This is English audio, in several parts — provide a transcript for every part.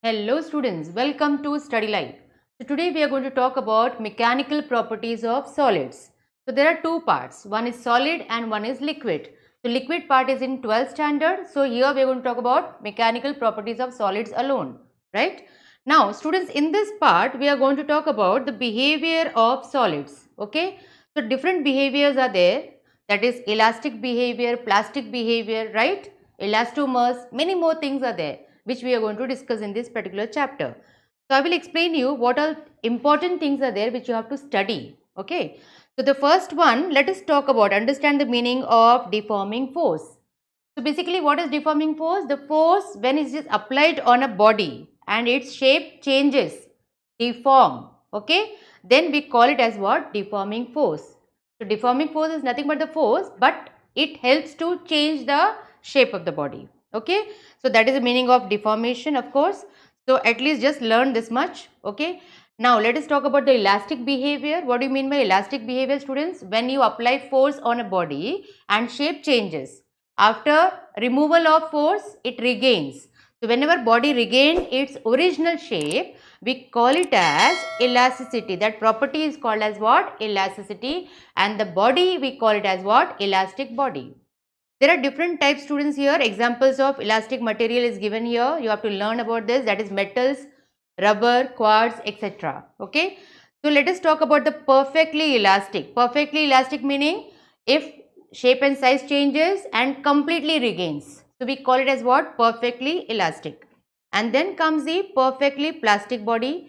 Hello students, welcome to Study Life. So today we are going to talk about mechanical properties of solids. So there are two parts, one is solid and one is liquid. So liquid part is in 12th standard. So here we are going to talk about mechanical properties of solids alone, right? Now students, in this part we are going to talk about the behavior of solids, okay? So different behaviors are there, that is elastic behavior, plastic behavior, right? Elastomers, many more things are there which we are going to discuss in this particular chapter. So I will explain you what all important things are there which you have to study. Okay. So the first one, let us talk about, understand the meaning of deforming force. So basically what is deforming force? The force when it is applied on a body and its shape changes, deform, okay, then we call it as what? Deforming force. So deforming force is nothing but the force, but it helps to change the shape of the body, okay. So that is the meaning of deformation, of course. So at least just learn this much, okay. Now let us talk about the elastic behavior. What do you mean by elastic behavior, students? When you apply force on a body and shape changes, after removal of force, it regains. So whenever body regains its original shape, we call it as elasticity. That property is called as what? Elasticity. And the body we call it as what? Elastic body. There are different types, students, here. Examples of elastic material is given here. You have to learn about this. That is metals, rubber, quartz, etc. Okay. So let us talk about the perfectly elastic. Perfectly elastic meaning if shape and size changes and completely regains. So we call it as what? Perfectly elastic. And then comes the perfectly plastic body.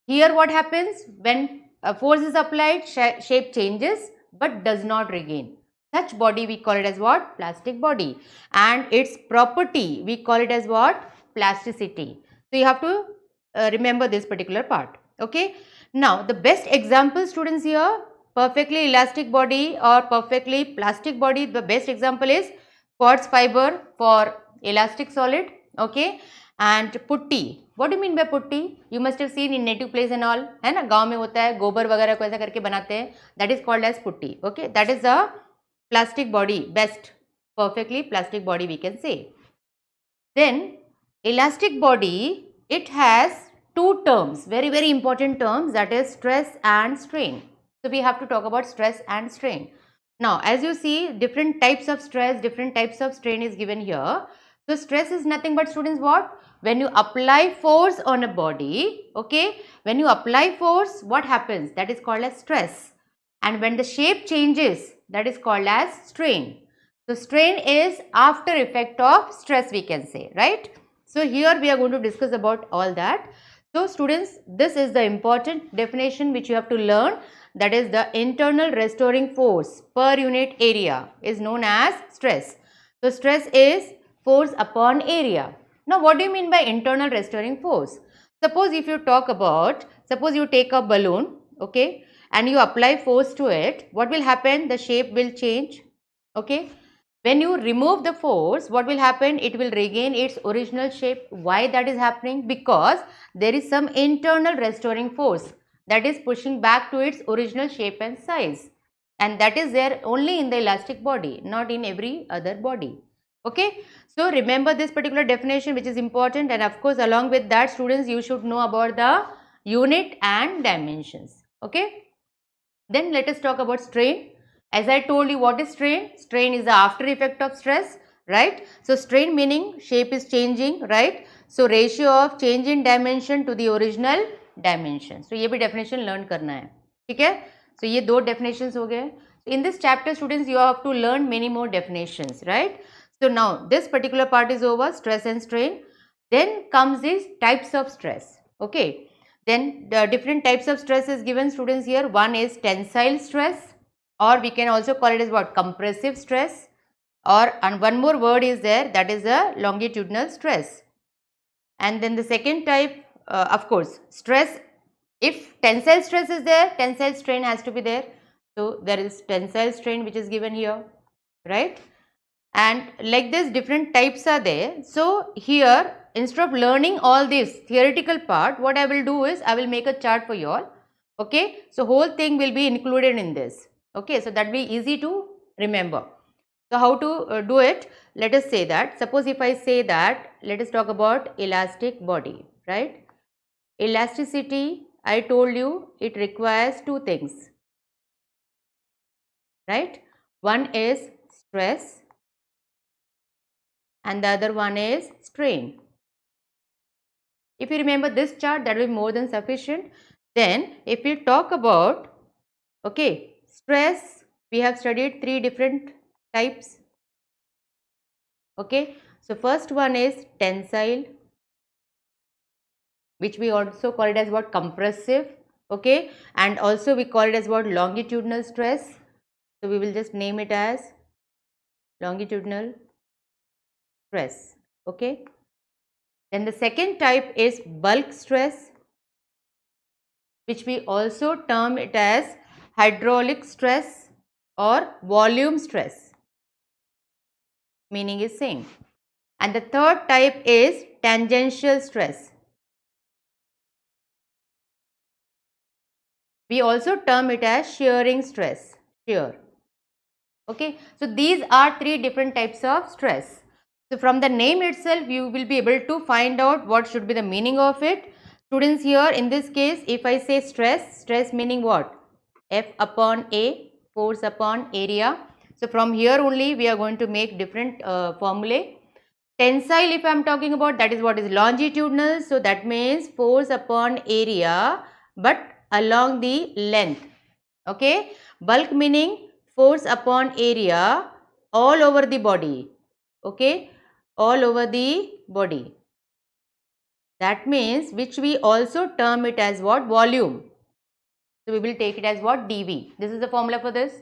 Here what happens? When a force is applied, shape changes but does not regain. Such body we call it as what? Plastic body. And its property we call it as what? Plasticity. So you have to remember this particular part. Okay. Now the best example, students, here, perfectly elastic body or perfectly plastic body, the best example is quartz fiber for elastic solid. Okay. And putty. What do you mean by putty? You must have seen in native place and all, है ना, गांव में होता है, गोबर वगैरह को ऐसा करके बनाते हैं. That is called as putty. Okay, that is a plastic body, best perfectly plastic body we can say. Then elastic body, it has two terms, very important terms, that is stress and strain. So we have to talk about stress and strain. Now as you see, different types of stress, different types of strain is given here. So stress is nothing but, students, what? When you apply force on a body, okay, when you apply force, what happens? That is called as stress. And when the shape changes, that is called as strain. So strain is after effect of stress, we can say, right? So here we are going to discuss about all that. So students, this is the important definition which you have to learn, that is the internal restoring force per unit area is known as stress. So stress is force upon area. Now what do you mean by internal restoring force? Suppose if you talk about, suppose you take a balloon, okay, and you apply force to it, what will happen? The shape will change, okay. When you remove the force, what will happen? It will regain its original shape. Why that is happening? Because there is some internal restoring force that is pushing back to its original shape and size. And that is there only in the elastic body, not in every other body. Okay. So remember this particular definition which is important, and of course along with that, students, you should know about the unit and dimensions. Okay. Then let us talk about strain. As I told you, what is strain? Strain is the after effect of stress, right? So strain meaning shape is changing, right? So ratio of change in dimension to the original dimension. So ये भी definition learn करना है, ठीक है? So ये दो definitions हो गए. In this chapter, students, you have to learn many more definitions, right? So now this particular part is over, stress and strain. Then comes these types of stress, okay? Then the different types of stress is given, students, here. One is tensile stress, or we can also call it as what? Compressive stress, or and one more word is there, that is the longitudinal stress. And then the second type, of course, stress. If tensile stress is there, tensile strain has to be there. So there is tensile strain which is given here, right? And like this, different types are there. So here, instead of learning all this theoretical part, what I will do is I will make a chart for you all. Okay, so whole thing will be included in this. Okay, so that will be easy to remember. So how to do it? Let us say that, suppose if I say that, let us talk about elastic body, right? Elasticity, I told you, it requires two things, right? One is stress and the other one is strain. If you remember this chart, that will be more than sufficient. Then if we talk about, okay, stress, we have studied three different types. Okay, so first one is tensile, which we also call it as what, compressive. Okay, and also we call it as what, longitudinal stress. So we will just name it as longitudinal stress. Okay, then the second type is bulk stress, which we also term it as hydraulic stress or volume stress, meaning is same. And the third type is tangential stress. We also term it as shearing stress, shear. Okay, so these are three different types of stress. So from the name itself, you will be able to find out what should be the meaning of it. Students, here in this case, if I say stress, stress meaning what? F upon A, force upon area. So from here only we are going to make different formulae. Tensile, if I am talking about, that is what is longitudinal. So that means force upon area, but along the length. Okay, bulk meaning force upon area all over the body. Okay, all over the body. That means, which we also term it as what? Volume. So we will take it as what? dV. This is the formula for this.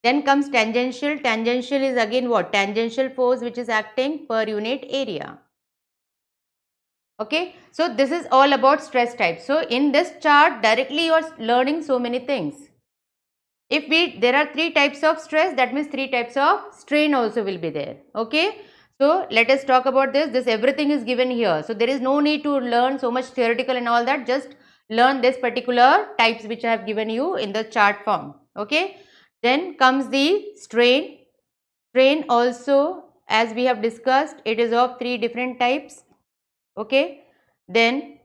Then comes tangential. Tangential is again what? Tangential force which is acting per unit area. Okay, so this is all about stress type. So in this chart, directly you are learning so many things. If there are three types of stress, that means three types of strain also will be there. Okay, so let us talk about this. This everything is given here. So there is no need to learn so much theoretical and all that. Just learn this particular types which I have given you in the chart form. Okay, then comes the strain. Strain also, as we have discussed, it is of three different types. Okay, then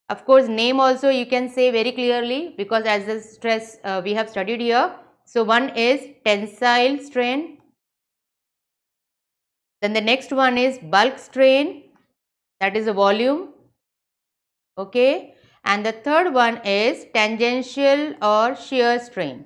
of course name also you can say very clearly, because as the stress we have studied here. So one is tensile strain, then the next one is bulk strain, that is a volume. Okay, and the third one is tangential or shear strain.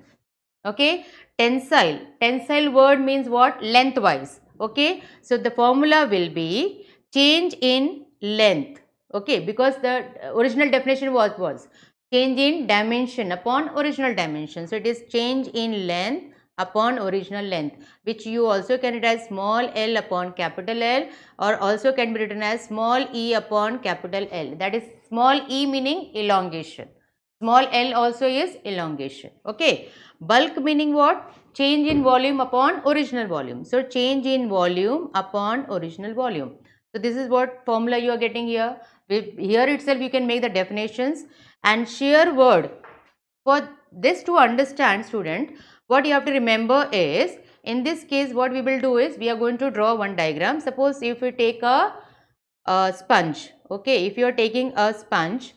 Okay, tensile word means what? Lengthwise. Okay, so the formula will be change in length. Okay, because the original definition was change in dimension upon original dimension. So it is change in length upon original length, which you also can write as small l upon capital L, or also can be written as small e upon capital L. That is small e meaning elongation. Small l also is elongation. Okay. Bulk meaning what? Change in volume upon original volume. So change in volume upon original volume. So this is what formula you are getting here. Here itself you can make the definitions. And shear word. For this to understand, student, what you have to remember is, in this case what we will do is, we are going to draw one diagram. Suppose if we take a sponge. Okay, if you are taking a sponge,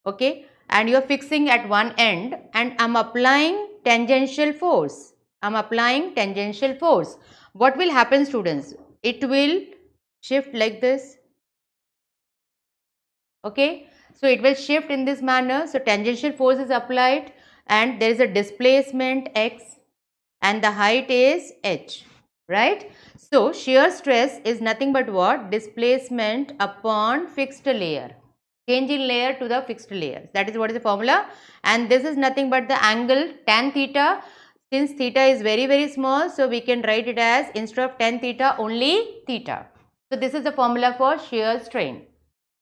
okay, and you are fixing at one end, and I am applying tangential force. I am applying tangential force. What will happen, students? It will shift like this. Okay, so it will shift in this manner. So tangential force is applied and there is a displacement x and the height is h, right? So shear stress is nothing but what? Displacement upon fixed layer. Change in layer to the fixed layers. That is what is the formula. And this is nothing but the angle tan theta. Since theta is very, very small, so we can write it as, instead of tan theta, only theta. So this is the formula for shear strain.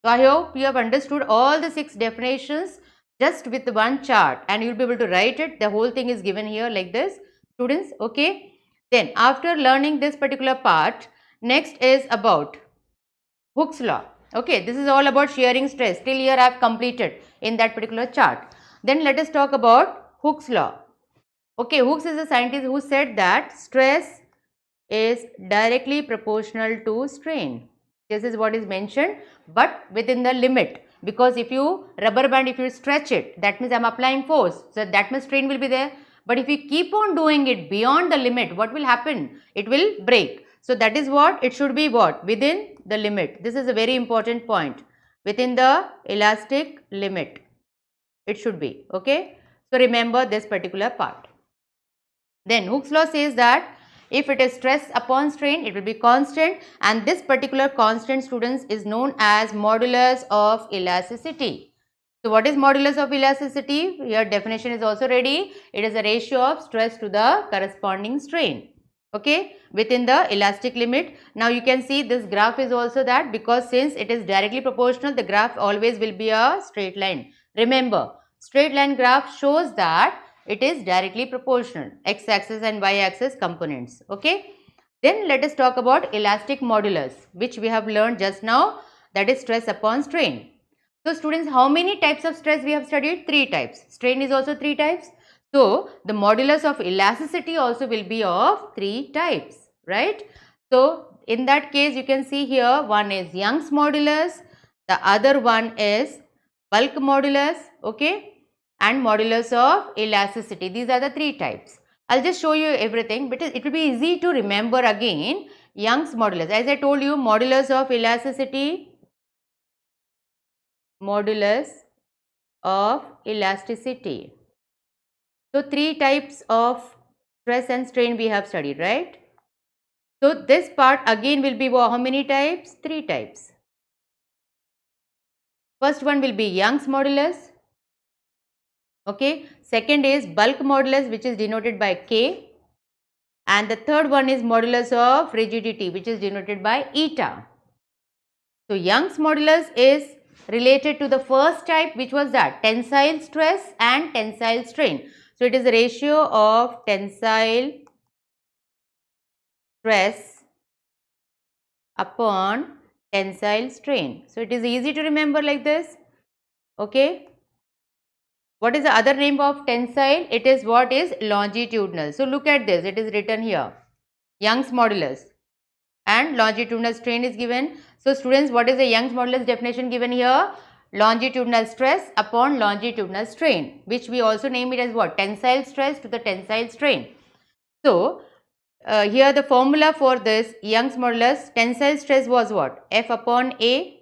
So I hope you have understood all the 6 definitions just with one chart, and you will be able to write it. The whole thing is given here like this, students. Okay. Then after learning this particular part, next is about Hooke's law. Okay, this is all about shearing stress. Till here I have completed in that particular chart. Then let us talk about Hooke's law. Okay, Hooke's is a scientist who said that stress is directly proportional to strain. This is what is mentioned, but within the limit, because if you rubber band, if you stretch it, that means I am applying force, so that means strain will be there. But if you keep on doing it beyond the limit, what will happen? It will break. So that is what it should be, what? Within the limit. This is a very important point. Within the elastic limit, it should be, okay. So remember this particular part. Then Hooke's law says that if it is stress upon strain, it will be constant, and this particular constant, students, is known as modulus of elasticity. So what is modulus of elasticity? Here definition is also ready. It is a ratio of stress to the corresponding strain, okay, within the elastic limit. Now you can see this graph is also that, because since it is directly proportional, the graph always will be a straight line. Remember, straight line graph shows that it is directly proportional, x-axis and y-axis components, okay. Then let us talk about elastic modulus, which we have learned just now, that is stress upon strain. So students, how many types of stress we have studied? 3 types. Strain is also 3 types. So the modulus of elasticity also will be of 3 types, right? So in that case, you can see here, one is Young's modulus, the other one is bulk modulus, okay, and modulus of elasticity. These are the 3 types. I'll just show you everything, but it will be easy to remember again. Young's modulus, as I told you, modulus of elasticity, modulus of elasticity. So 3 types of stress and strain we have studied, right? So this part again will be how many types? 3 types. First one will be Young's modulus. Okay, second is bulk modulus, which is denoted by K, and the third one is modulus of rigidity, which is denoted by eta. So Young's modulus is related to the first type, which was that tensile stress and tensile strain. So it is the ratio of tensile stress upon tensile strain. So it is easy to remember like this, okay. What is the other name of tensile? It is what is longitudinal. So look at this, it is written here, Young's modulus and longitudinal strain is given. So students, what is the Young's modulus definition given here? Longitudinal stress upon longitudinal strain, which we also name it as what? Tensile stress to the tensile strain. So here the formula for this Young's modulus, tensile stress was what? F upon A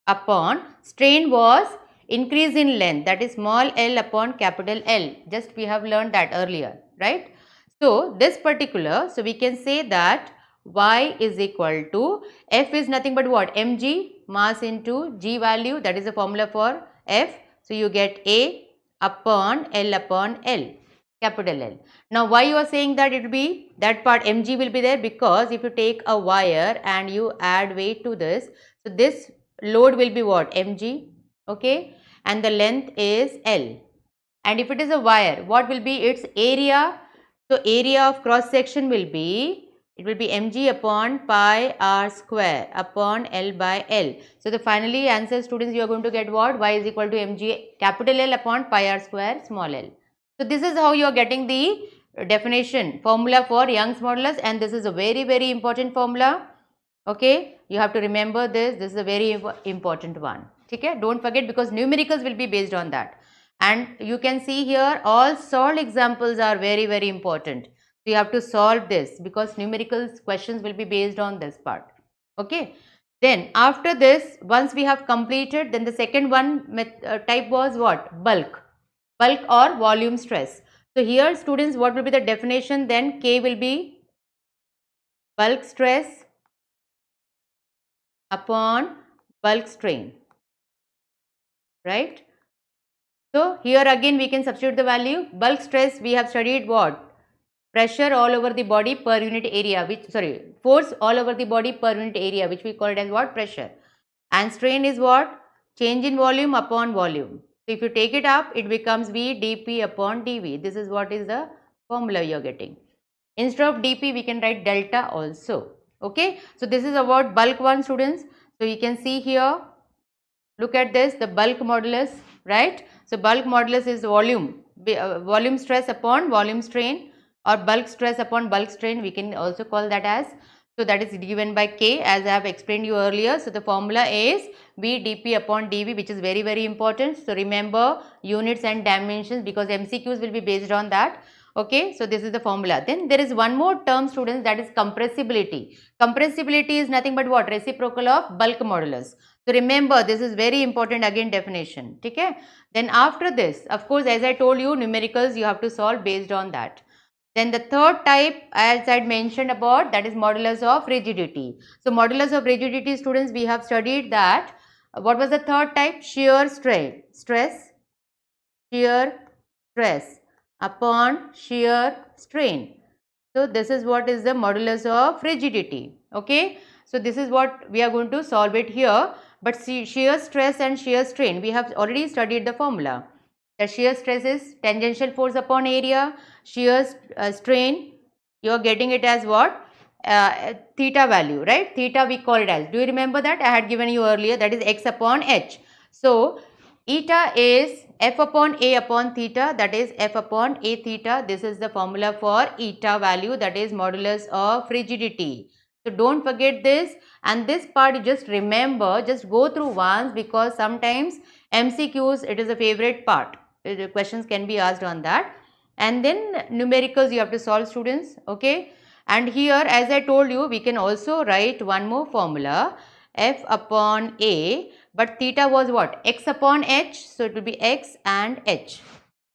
upon strain was increase in length, that is small l upon capital L. Just we have learned that earlier, right? So this particular, so we can say that Y is equal to F is nothing but what? mg, mass into G value, that is the formula for F. So you get A upon L, capital L. Now why you are saying that it will be, that part mg will be there? Because if you take a wire and you add weight to this, so this load will be what? mg, okay, and the length is L. And if it is a wire, what will be its area? So area of cross section will be, it will be mg upon pi r square upon L by L. So the finally answer, students, you are going to get what? Y is equal to mg capital L upon pi r square small l. So this is how you are getting the definition formula for Young's modulus, and this is a very, very important formula. Okay, you have to remember this. This is a very important one. Okay, don't forget, because numericals will be based on that. And you can see here all solved examples are very, very important. So you have to solve this, because numericals questions will be based on this part. Okay. Then after this, once we have completed, then the second one type was what? Bulk or volume stress. So here, students, what will be the definition? Then K will be bulk stress upon bulk strain, right? So here again we can substitute the value. Bulk stress, we have studied what? Pressure all over the body per unit area, force all over the body per unit area, which we call it as what? Pressure. And strain is what? Change in volume upon volume. So if you take it up, it becomes V dP upon dV. This is what is the formula you are getting. Instead of dP, we can write delta also. Okay. So this is about bulk one, students. So you can see here, look at this, the bulk modulus, right? So bulk modulus is volume, volume stress upon volume strain, or bulk stress upon bulk strain, we can also call that as. So that is given by K, as I have explained you earlier. So the formula is V dP upon dV, which is very, very important. So remember units and dimensions, because MCQs will be based on that. Okay, so this is the formula. Then there is one more term, students, that is compressibility. Compressibility is nothing but what? Reciprocal of bulk modulus. So remember, this is very important, again definition. Okay. Then after this, of course, as I told you, numericals you have to solve based on that. Then the third type, as I had mentioned about, that is modulus of rigidity. So modulus of rigidity, students, we have studied that. What was the third type? Shear stress, shear stress upon shear strain. So this is what is the modulus of rigidity. Okay. So this is what we are going to solve it here. But see, shear stress and shear strain, we have already studied the formula. The shear stress is tangential force upon area. Shear strain, you are getting it as what? Theta value, right? Theta we call it as. Do you remember that? I had given you earlier, that is x upon h. So eta is f upon a upon theta, that is f upon a theta. This is the formula for eta value, that is modulus of rigidity. So don't forget this, and this part you just remember, just go through once, because sometimes MCQs, it is a favorite part. The questions can be asked on that. And then numericals you have to solve, students. Okay. And here, as I told you, we can also write one more formula, f upon a, but theta was what? X upon h. So it will be x and h,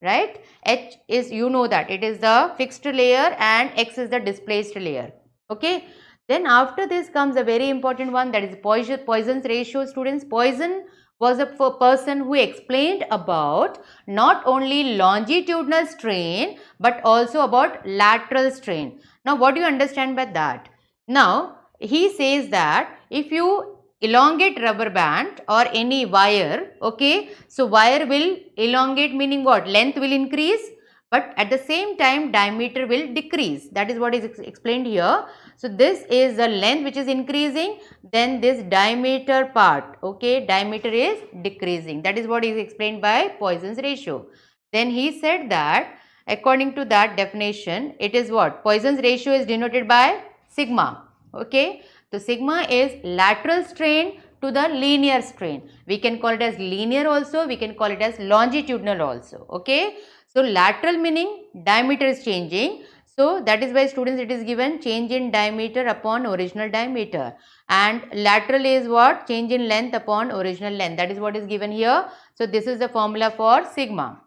right? H is, you know that it is the fixed layer and x is the displaced layer. Okay. Then after this comes a very important one, that is Poisson's ratio, students. Poisson was a person who explained about not only longitudinal strain but also about lateral strain. Now what do you understand by that? Now he says that if you elongate rubber band or any wire, okay, so wire will elongate, meaning what? Length will increase, but at the same time diameter will decrease. That is what is explained here. So this is the length which is increasing, then this diameter part, okay, diameter is decreasing. That is what is explained by Poisson's ratio. Then he said that according to that definition, it is what? Poisson's ratio is denoted by sigma. Okay. So sigma is lateral strain to the linear strain. We can call it as linear also, we can call it as longitudinal also. Okay. So lateral meaning diameter is changing. So that is why, students, it is given change in diameter upon original diameter, and lateral is what? Change in length upon original length. That is what is given here. So this is the formula for sigma,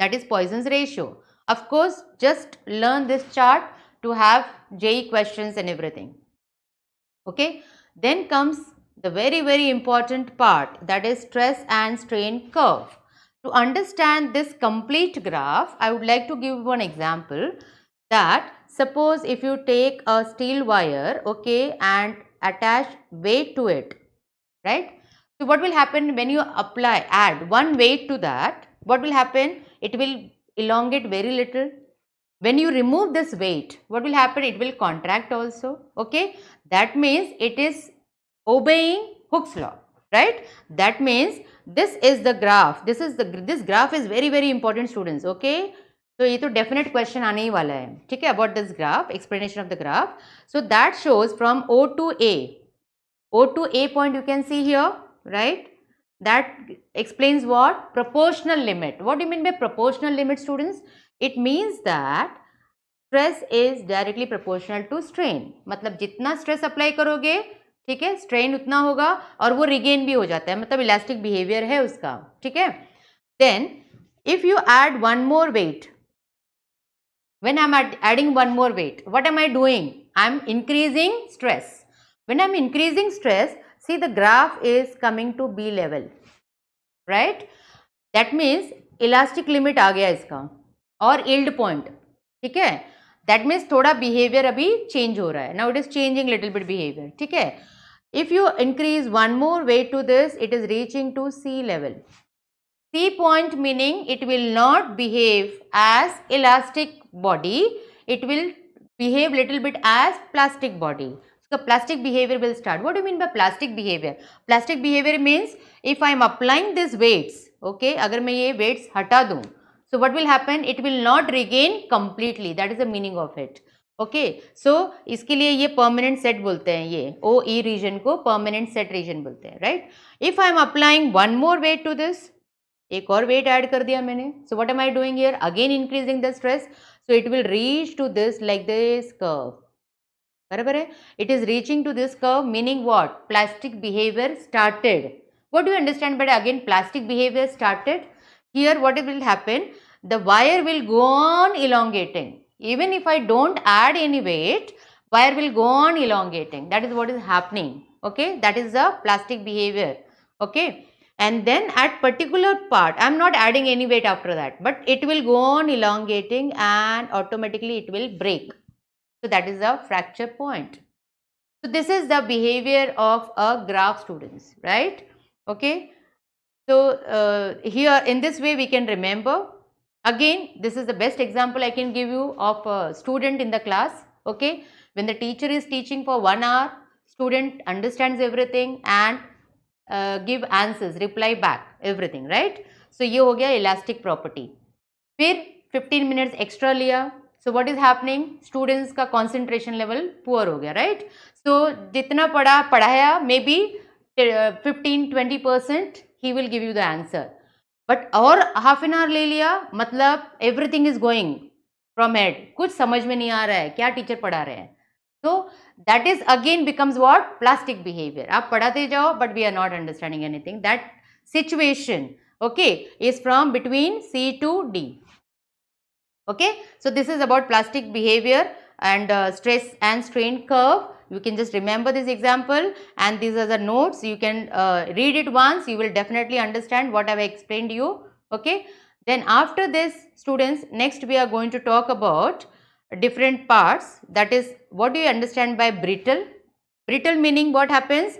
that is Poisson's ratio. Of course, just learn this chart to have JEE questions and everything. Okay. Then comes the very, very important part, that is stress and strain curve. To understand this complete graph, I would like to give one example, that suppose if you take a steel wire, okay, and attach weight to it, right? So what will happen when you add one weight to that? What will happen? It will elongate very little. When you remove this weight, what will happen? It will contract also. Okay. That means it is obeying Hooke's law, right? That means this is the graph. This graph is very, very important, students. Okay. So ये तो definite question आने ही वाला है, ठीक है, about this graph, explanation of the graph. So that shows from O to A. O to A point you can see here, right? That explains what? Proportional limit. What do you mean by proportional limit, students? It means that stress is directly proportional to strain. मतलब जितना stress apply करोगे, ठीक है, strain उतना होगा और वो regain भी हो जाता है, मतलब elastic behavior है उसका, ठीक है. Then if you add one more weight, when I am adding one more weight, what am I doing? I am increasing stress. When I am increasing stress, see the graph is coming to B level, right? That means elastic limit आ गया इसका और yield point, ठीक है. That means थोड़ा behavior अभी change हो रहा है. Now it is changing little bit behavior, ठीक है. If you increase one more weight to this, it is reaching to C level. C point meaning it will not behave as elastic body, it will behave little bit as plastic body. So plastic behavior will start. What do you mean by plastic behavior? Plastic behavior means if I am applying these weights, okay, अगर मैं ये weights हटा दूँ, so what will happen? It will not regain completely. That is the meaning of it. Okay, so इसके लिए ये permanent set बोलते हैं, ये ओ ई रीजन को परमानेंट सेट रीजन बोलते हैं, right. If I am applying one more weight to this, एक और वेट ऐड कर दिया मैंने, so what am I doing here, again increasing the stress, so it will reach to this like this curve. बराबर है, it is reaching to this curve, meaning what, plastic behaviour started. What do you understand by again plastic behaviour started? Here what will happen, the wire will go on elongating. Even if I don't add any weight, wire will go on elongating. That is what is happening. Okay, that is the plastic behavior. Okay, and then at particular part, I am not adding any weight after that, but it will go on elongating and automatically it will break. So that is the fracture point. So this is the behavior of a graph, students, right? Okay. So here in this way we can remember. Again, this is the best example I can give you of a student in the class. Okay, when the teacher is teaching for 1 hour, student understands everything and give answers, reply back everything, right? So ये हो गया elastic property. फिर 15 minutes extra लिया, so what is happening, students का concentration level poor हो गया, right? So जितना पढ़ाया maybe 15-20% he will give you the answer, but और half an hour ले लिया, मतलब everything is going from head, कुछ समझ में नहीं आ रहा है क्या टीचर पढ़ा रहे हैं. So that is again becomes what, plastic behavior. आप पढ़ाते जाओ but we are not understanding anything. That situation, okay, is from between C to D. Okay, so this is about plastic behavior and stress and strain curve. You can just remember this example and these are the notes. You can read it once, you will definitely understand what I have explained to you. Okay, then after this, students, next we are going to talk about different parts. That is, what do you understand by brittle? Brittle meaning what happens,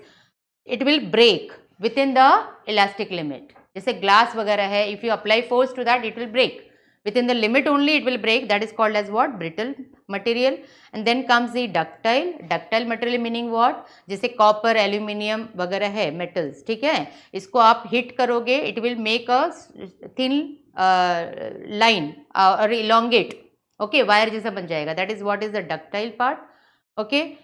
it will break within the elastic limit. जैसे glass वगैरह है, if you apply force to that, it will break. Within the limit only it will break. That is called as what, brittle material. And then comes the ductile material meaning what, जैसे copper, aluminium वगैरह है metals, ठीक है, इसको आप hit करोगे, it will make a thin line or elongate. Okay, wire जैसा बन जाएगा. That is what is the ductile part. Okay,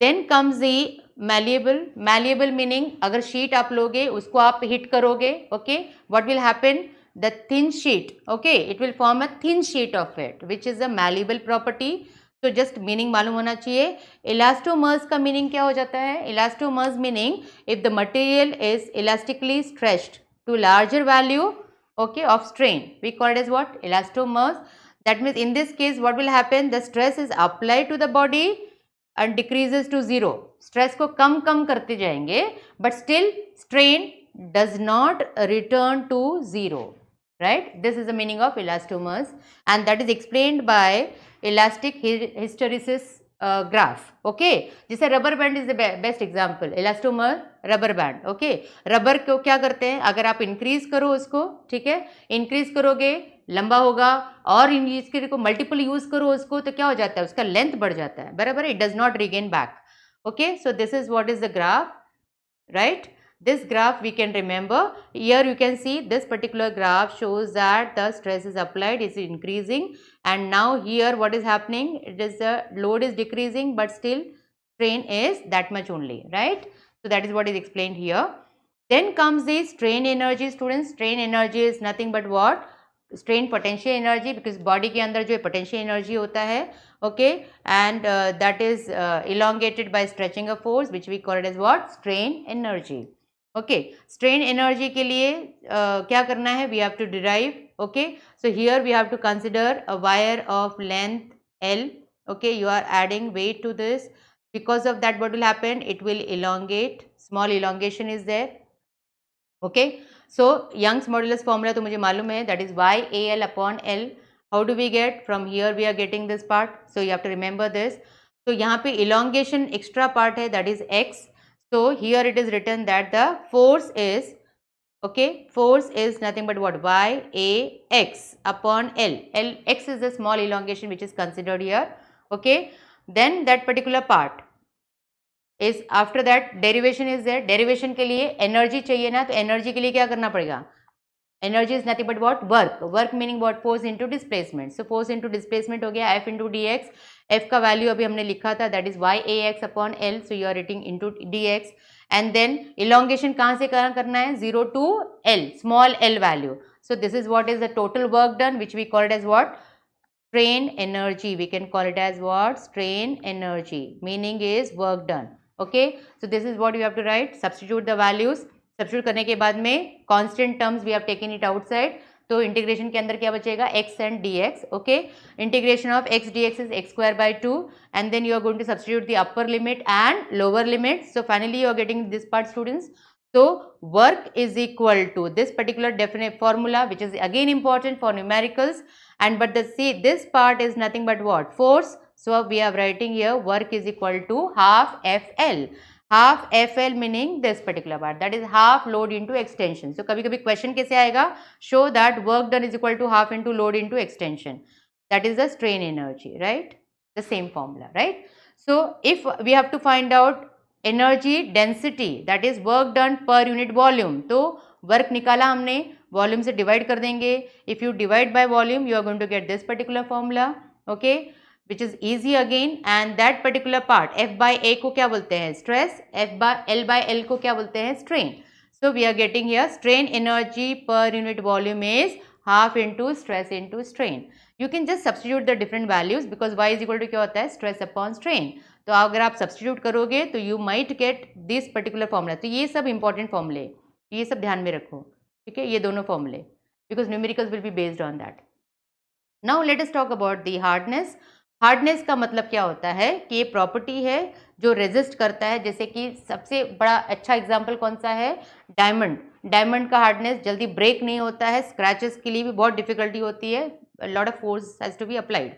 then comes the malleable meaning, अगर sheet आप लोगे उसको आप hit करोगे, okay, what will happen, the thin sheet, okay, it will form a thin sheet of it, which is a malleable property. So just meaning मालूम होना चाहिए. Elastomers का meaning क्या हो जाता है, elastomers meaning if the material is elastically stretched to larger value, okay, of strain, we call it as what, elastomers. That means in this case what will happen, the stress is applied to the body and decreases to zero. Stress को कम करते जाएंगे but still strain does not return to zero, right? This is the meaning of elastomers and that is explained by elastic hysteresis graph. Okay, जैसे rubber band is the best example, elastomer rubber band. Okay, rubber को क्या करते हैं, अगर आप increase करो उसको, ठीक है, increase करोगे लंबा होगा और इसके को मल्टीपल यूज करो उसको तो क्या हो जाता है, उसका लेंथ बढ़ जाता है, बराबर, it does not regain back. Okay, so this is what is the graph, right. This graph we can remember. Here you can see this particular graph shows that the stress is applied, is increasing, and now here what is happening, it is the load is decreasing but still strain is that much only, right? So that is what is explained here. Then comes the strain energy, students. Strain energy is nothing but what, strain potential energy, because body के अंदर जो potential energy होता है, okay, and that is elongated by stretching a force, which we call it as what, strain energy. Okay, strain energy के लिए क्या करना है, we have to derive. Okay, so here we have to consider a wire of length L. Okay, you are adding weight to this, because of that what will happen, it will elongate, small elongation is there. Okay, so Young's modulus formula तो मुझे मालूम है, that is YAL upon L. How do we get, from here we are getting this part, so you have to remember this. So यहाँ पे elongation extra part है, that is X. So here it is written that the force is, okay, force is nothing but what, YAX upon L. X is the small elongation which is considered here. Okay, then that particular part is, after that derivation is there. derivation के लिए energy चाहिए ना, तो energy के लिए क्या करना पड़ेगा, energy is nothing but what, work, work meaning what, force into displacement, so force into displacement हो गया F into d x, F का वैल्यू अभी हमने लिखा था that is Y A x upon L, so you are writing into d x, and then elongation कहाँ से कहाँ करना है, 0 to L, small l value, so this is what is the total work done which we call it as what, strain energy, we can call it as what, strain energy, meaning is work done. Okay, so this is what you have to write, substitute the values, substitute करने के बाद में constant terms we have taken it outside, तो integration के अंदर क्या बचेगा, x and dx. Okay, integration of x dx is x square by 2 and then you are going to substitute the upper limit and lower limit, so finally you are getting this part students. So work is equal to this particular definite formula which is again important for numericals, and but the see this part is nothing but what, force, so we are writing here work is equal to half FL, half FL meaning this particular part, that is half load into extension. So कभी कभी question कैसे आएगा, show that work done is equal to half into load into extension, that is the strain energy, right, the same formula, right. So if we have to find out energy density, that is work done per unit volume, तो work निकाला हमने, volume से divide कर देंगे, if you divide by volume you are going to get this particular formula, okay, which is easy again, and that particular part F by A को क्या बोलते हैं, स्ट्रेस, L बाय L को क्या बोलते हैं, strain. So we are getting here strain energy per unit volume is half into stress into strain. You can just substitute the different values because y is equal to क्या होता है, stress upon strain. तो अगर आप substitute करोगे तो you might get this particular formula. तो ये सब इंपॉर्टेंट फॉर्मूले, ये सब ध्यान में रखो, ठीक है, ये दोनों फॉर्मूले, because numericals will be based on that. Now let us talk about the hardness. Hardness का मतलब क्या होता है कि ये प्रॉपर्टी है जो रेजिस्ट करता है, जैसे कि सबसे बड़ा अच्छा एग्जांपल कौन सा है, डायमंड. डायमंड का हार्डनेस जल्दी ब्रेक नहीं होता है, स्क्रैचेस के लिए भी बहुत डिफिकल्टी होती है, lot of force has to be applied.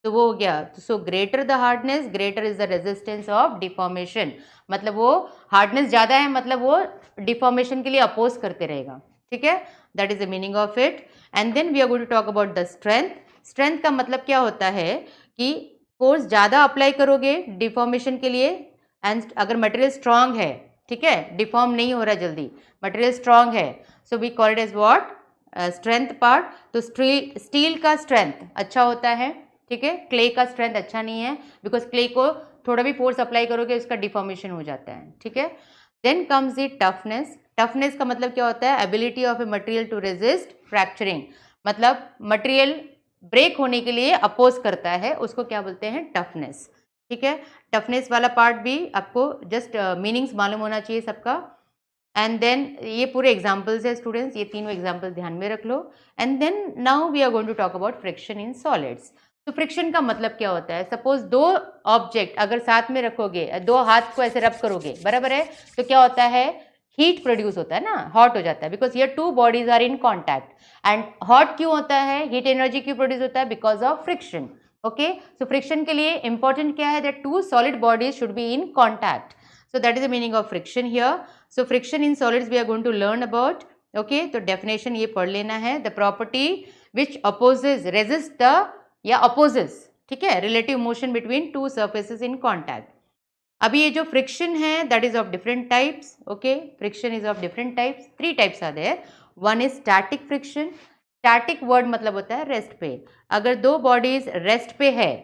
तो वो हो गया, so greater the hardness greater is the resistance of deformation, मतलब वो हार्डनेस ज़्यादा है मतलब वो डिफॉर्मेशन के लिए अपोज करते रहेगा, ठीक है, that is the meaning of it. And then we are going to talk about the strength. Strength का मतलब क्या होता है कि फोर्स ज़्यादा अप्लाई करोगे डिफॉर्मेशन के लिए, एंड अगर मटेरियल स्ट्रांग है, ठीक है, डिफॉर्म नहीं हो रहा जल्दी, मटेरियल स्ट्रांग है, so we call it as what, strength part. तो स्टील का स्ट्रेंथ अच्छा होता है, ठीक है, क्ले का स्ट्रेंथ अच्छा नहीं है, बिकॉज क्ले को थोड़ा भी फोर्स अप्लाई करोगे उसका डिफॉर्मेशन हो जाता है, ठीक है. Then comes the toughness. Toughness का मतलब क्या होता है, ability of a material to resist fracturing, मतलब मटेरियल ब्रेक होने के लिए अपोज करता है, उसको क्या बोलते हैं, टफनेस, ठीक है. टफनेस वाला पार्ट भी आपको जस्ट मीनिंग्स मालूम होना चाहिए सबका. एंड देन ये पूरे एग्जाम्पल्स है स्टूडेंट्स, ये तीनों एग्जाम्पल्स ध्यान में रख लो. And then now we are going to talk about friction in solids. तो फ्रिक्शन का मतलब क्या होता है, सपोज दो ऑब्जेक्ट अगर साथ में रखोगे, दो हाथ को ऐसे रब करोगे, बराबर है, तो क्या होता है, हीट प्रोड्यूस होता है ना, हॉट हो जाता है, बिकॉज ये two bodies are in contact. And hot क्यों होता है, हीट एनर्जी क्यों प्रोड्यूस होता है, because of friction. Okay, so friction के लिए इंपॉर्टेंट क्या है, that two solid bodies should be in contact. So that is the meaning of friction here. So friction in solids we are going to learn about. Okay, तो definition ये पढ़ लेना है, the property which opposes resist the या opposes, ठीक है, relative motion between two surfaces in contact. अभी ये जो फ्रिक्शन है that is of different types. Okay, friction is of different types, 3 types are there. One is static friction. Static word मतलब होता है रेस्ट पे. अगर दो बॉडीज रेस्ट पे है,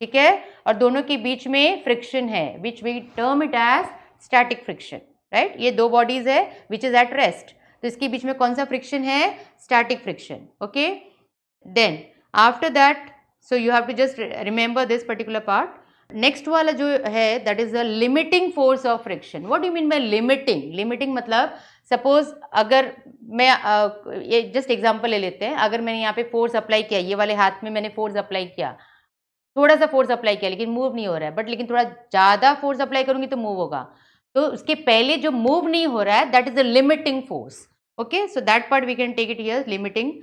ठीक है, और दोनों के बीच में फ्रिक्शन है, which we term it as static friction, right. ये दो बॉडीज है विच इज एट रेस्ट, तो इसके बीच में कौन सा फ्रिक्शन है, static friction. Okay, then after that so you have to just remember this particular part. next वाला जो है that is the limiting force of friction. what do you mean by limiting? limiting मतलब suppose अगर मैं ये just example ले लेते हैं, अगर मैंने यहाँ पे force अप्लाई किया, ये वाले हाथ में मैंने force अप्लाई किया, थोड़ा सा force अप्लाई किया लेकिन मूव नहीं हो रहा है, बट लेकिन थोड़ा ज़्यादा force अप्लाई करूँगी तो मूव होगा, तो उसके पहले जो मूव नहीं हो रहा है that is the limiting force. okay, so that part we can take it here, limiting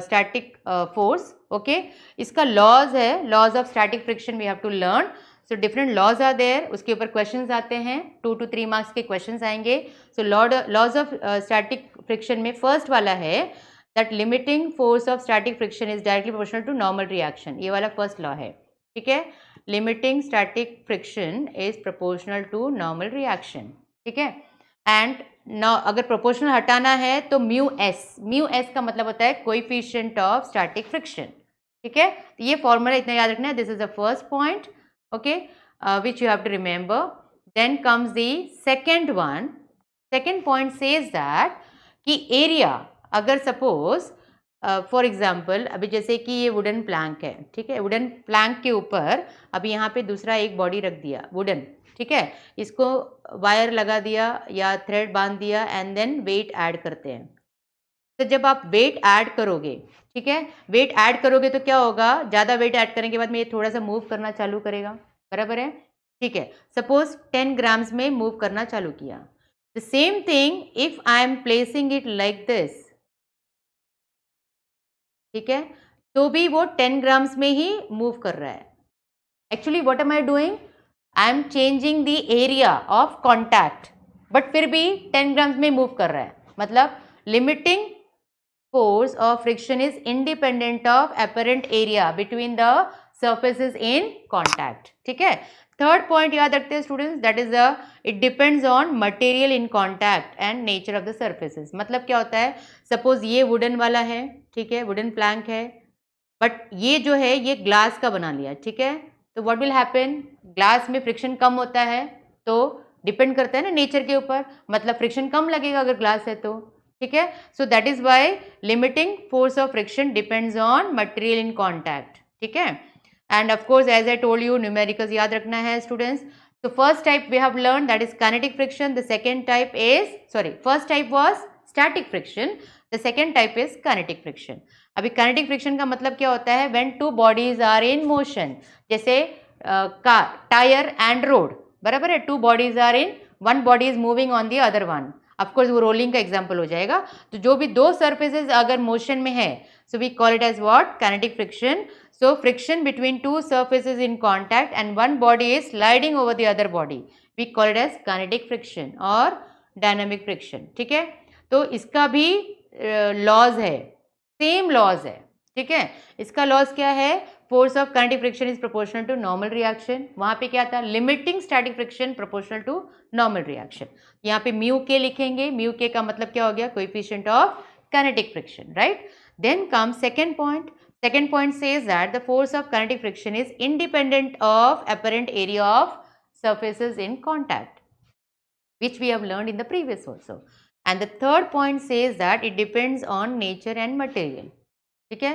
static force. Okay, इसका लॉज है, laws of static friction we have to learn. So different laws are there, उसके ऊपर questions आते हैं, 2 to 3 marks के questions आएंगे. So laws of static friction में first वाला है that limiting force of static friction is directly proportional to normal reaction. ये वाला फर्स्ट लॉ है, ठीक है, limiting static friction is proportional to normal reaction, ठीक है. एंड ना अगर प्रोपोर्शनल हटाना है तो म्यू एस का मतलब होता है कोएफिशिएंट ऑफ स्टैटिक फ्रिक्शन, ठीक है। तो ये फॉर्मूला इतना याद रखना है, this is the first point, okay, which you have to remember. Then comes the second one, second point says that कि एरिया, अगर सपोज फॉर एग्जाम्पल अभी जैसे कि ये वुडन प्लैंक है, ठीक है, वुडन प्लैंक के ऊपर अभी यहाँ पे दूसरा एक बॉडी रख दिया वुडन, ठीक है, इसको वायर लगा दिया या थ्रेड बांध दिया एंड देन वेट ऐड करते हैं। तो जब आप वेट ऐड करोगे, ठीक है, वेट ऐड करोगे तो क्या होगा, ज़्यादा वेट ऐड करने के बाद में ये थोड़ा सा मूव करना चालू करेगा, बराबर है, ठीक है। सपोज 10 ग्राम्स में मूव करना चालू किया, the same thing if I M placing it like this, ठीक है, तो भी वो 10 ग्राम्स में ही मूव कर रहा है। Actually what am I doing, I am changing the area of contact, but फिर भी 10 ग्राम्स में मूव कर रहा है, मतलब limiting force of friction is independent of apparent area between the surfaces in contact, ठीक है। थर्ड पॉइंट याद रखते हैं students, that is the it depends on material in contact and nature of the surfaces. मतलब क्या होता है, suppose ये वुडन वाला है, ठीक है, वुडन प्लैंक है, बट ये जो है ये ग्लास का बना लिया, ठीक है, तो व्हाट विल हैपन, ग्लास में फ्रिक्शन कम होता है, तो डिपेंड करता है ना नेचर के ऊपर, मतलब फ्रिक्शन कम लगेगा अगर ग्लास है तो, ठीक है। So that is why limiting force of friction depends on material in contact, ठीक है। And of course as I told you numericals याद रखना है students. So first type we have learned, that is kinetic friction, the second type is, sorry, first type was static friction, the second type is kinetic friction. अभी kinetic friction का मतलब क्या होता है, when two bodies are in motion, जैसे car, tyre and road, बराबर है, two bodies are in, one body is moving on the other one, of course वो रोलिंग का एग्जाम्पल हो जाएगा। तो जो भी दो सर्फेसेस अगर मोशन में है, so we call it as what, kinetic friction. So friction between two surfaces in contact and one body is sliding over the other body, we call it as kinetic friction और dynamic friction, ठीक है। तो इसका भी laws है, same laws है, ठीक है। इसका लॉज क्या है, force of kinetic friction is proportional to normal reaction, वहां पे क्या था, limiting static friction proportional to normal reaction. यहाँ पे म्यू के लिखेंगे, म्यू के का मतलब क्या हो गया, coefficient of kinetic friction, right. Then come second point, second point says that the force of kinetic friction is independent of apparent area of surfaces in contact, which we have learned in the previous also. And the third point says that it depends on nature and material, okay.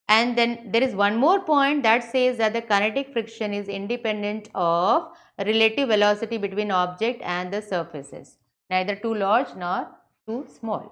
And then there is one more point that says that the kinetic friction is independent of relative velocity between object and the surfaces, neither too large nor too small,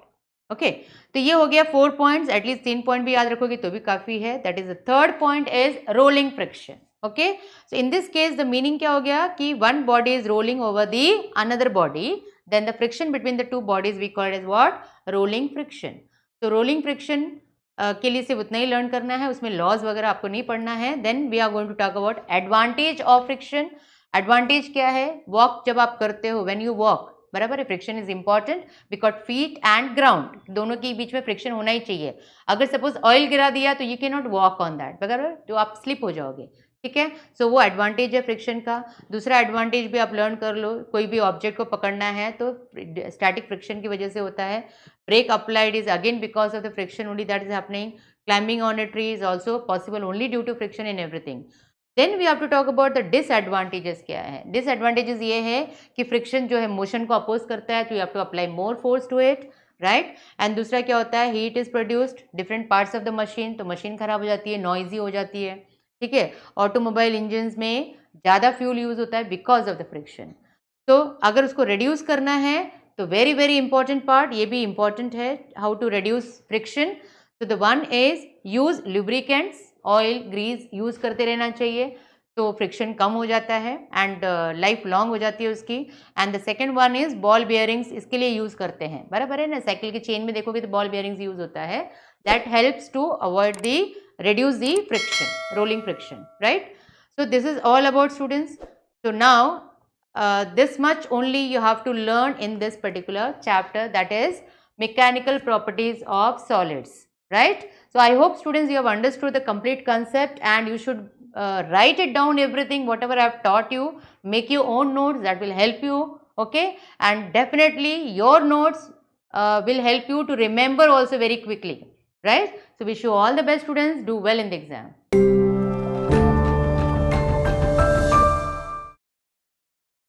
okay. तो ये हो गया 4 points, at least 3 point भी याद रखोगे तो भी काफी है। That is the third point is rolling friction, okay. So in this case the meaning क्या हो गया कि one body is rolling over the another body, then the friction between the two bodies we call it as what, rolling friction. तो rolling friction के लिए सिर्फ उतना ही learn करना है, उसमें लॉज वगैरह आपको नहीं पढ़ना है। Then we are going to talk about advantage of friction. Advantage क्या है, वॉक जब आप करते हो, व्हेन यू वॉक, बराबर है, friction is important because feet and ground दोनों के बीच में फ्रिक्शन होना ही चाहिए। अगर सपोज ऑयल गिरा दिया तो you can not walk on that, बराबर, तो आप स्लिप हो जाओगे, ठीक है। सो वो एडवांटेज है फ्रिक्शन का। दूसरा एडवांटेज भी आप लर्न कर लो, कोई भी ऑब्जेक्ट को पकड़ना है तो स्टैटिक फ्रिक्शन की वजह से होता है। Brake applied is again because of the friction only that is happening. Climbing on a tree is also possible only due to friction in everything. Then we have to talk about the disadvantages. क्या है disadvantages, ये है कि friction जो है motion को oppose करता है, तो you have to apply more force to it, right. And दूसरा क्या होता है, heat is produced different parts of the machine, तो मशीन खराब हो जाती है, नॉइजी हो जाती है, ठीक है। ऑटोमोबाइल इंजन में ज़्यादा फ्यूल यूज होता है बिकॉज ऑफ द फ्रिक्शन। तो अगर उसको रिड्यूस करना है तो वेरी वेरी इंपॉर्टेंट पार्ट, ये भी इंपॉर्टेंट है, हाउ टू रिड्यूस फ्रिक्शन। तो the one is use lubricants, oil Greece use करते रहना चाहिए, तो फ्रिक्शन कम हो जाता है एंड लाइफ लॉन्ग हो जाती है उसकी। And the second one is ball bearings, इसके लिए यूज करते हैं, बराबर है ना, साइकिल की चेन में देखोगे तो बॉल बियरिंग्स यूज होता है, that helps to avoid the reduce the friction, rolling friction, right. So this is all about students. So now this much only you have to learn in this particular chapter, that is mechanical properties of solids, right. So I hope students you have understood the complete concept and you should write it down everything whatever I have taught you, make your own notes, that will help you okay, and definitely your notes will help you to remember also very quickly, right? So wish you all the best students, do well in the exam.